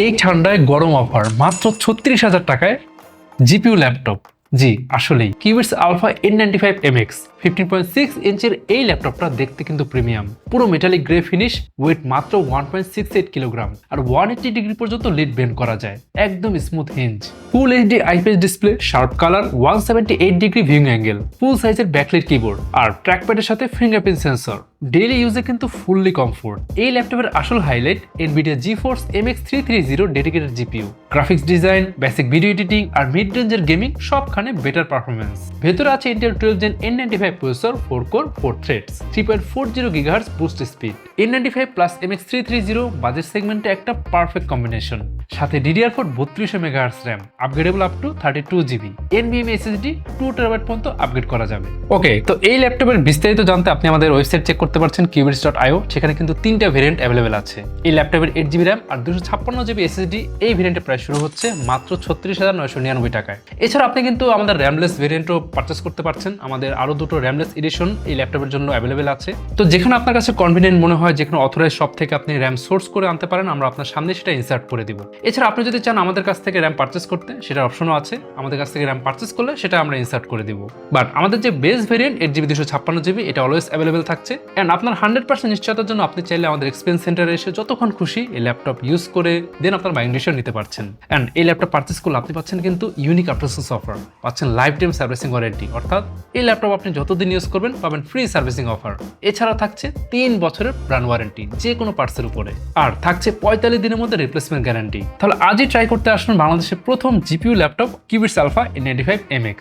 এই ঠান্ডায় গরম অফার মাত্র ৩৬,০০০ টাকায় জিপিইউ ল্যাপটপ। জি আসলেই কিউবিটস আলফা N95MX 15.6 ইঞ্চের এই ল্যাপটপটা দেখতে কিন্তু প্রিমিয়াম, পুরো মেটালিক গ্রে ফিনিশ, ওয়েট মাত্র 1.68 কিলোগ্রাম আর 180 ডিগ্রি পর্যন্ত লিড বেন্ড করা যায়, একদম smooth hinge, full HD IPS display, sharp colour, 178 degree viewing angle, full সাইজের ব্যাকলাইট কিবোর্ড আর ট্র্যাকপ্যাডের সাথে ফিঙ্গারপ্রিন্ট সেন্সর। ডেইলি ইউজে কিন্তু ফুললি কমফোর্ট। এই ল্যাপটপের আসল highlight NVIDIA GeForce MX 330 dedicated GPU, graphics design, basic video editing আর মিড রেঞ্জের gaming সবখানে better performance. ভেতরে আছে Intel 12 Gen N95 processor, 4 core 4 threads, 3.40 GHz boost speed. N95 plus MX 330 budget সেগমেন্টে একটা পারফেক্ট কম্বিনেশন। সাথে DDR4 3200 MHz RAM, upgradable up to 32GB, NVMe SSD 2TB পর্যন্ত upgrade করা যাবে। ওকে, তো এই ল্যাপটপের বিস্তারিত জানতে আপনি আমাদের ওয়েবসাইট চেক করতে পারছেন qubits.io। সেখানে কিন্তু 3টা ভেরিয়েন্ট অ্যাভেলেবেল আছে। এই ল্যাপটপের 8GB RAM আর 256GB SSD এই ভেরিয়েন্টের প্রাইস শুরু হচ্ছে মাত্র 36,999 টাকায়। এছাড়া আপনি কিন্তু আমাদের র্যামলেস ভেরিয়েন্টও পারচেস করতে পারছেন। আমাদের আরো দুটো র্যামলেস এডিশন এই ল্যাপটপের জন্য অ্যাভেলেবেল আছে। তো যেখানে আপনার কাছে কনভিনিয়েন্ট মনে হয়, যেখানে অথরাইজ শপ থেকে আপনি র্যাম সোর্স করে আনতে পারেন, আমরা আপনার সামনে সেটা ইনসার্ট করে দিব। এছাড়া আপনি যদি চান আমাদের কাছ থেকে র্যাম পারচেস করতে, সেটার অপশনও আছে। আমাদের কাছ থেকে র্যাম পারচেস করলে সেটা আমরা ইনসার্ট করে দিব। বাট আমাদের যে বেস ভেরিয়েন্ট 8GB 256GB এটা অলওয়েজ অ্যাভেলেবেল থাকছে। এন্ড আপনার 100% নিশ্চয়তার জন্য আপনি চাইলে আমাদের এক্সপেরিয়েন্স সেন্টারে এসে যতক্ষণ খুশি এই ল্যাপটপ ইউজ করে দেন আপনার বাইং ডিসিশন নিতে পারছেন। এন্ড এই ল্যাপটপ পারচেস করলে আপনি পাচ্ছেন কিন্তু ইউনিক আফটার সেলস অফার, পাচ্ছেন লাইফ টাইম সার্ভিসিং ওয়ারেন্টি, অর্থাৎ এই ল্যাপটপ আপনি যতদিন ইউজ করবেন পাবেন ফ্রি সার্ভিসিং অফার। এছাড়া থাকছে 3 বছরের ব্র্যান্ড ওয়ারেন্টি যে কোনো পার্টসের উপরে, আর থাকছে 45 দিনের মধ্যে রিপ্লেসমেন্ট গ্যারান্টি। তাহলে আজই ট্রাই করতে আসুন বাংলাদেশের প্রথম GPU laptop cubits alpha N95MX।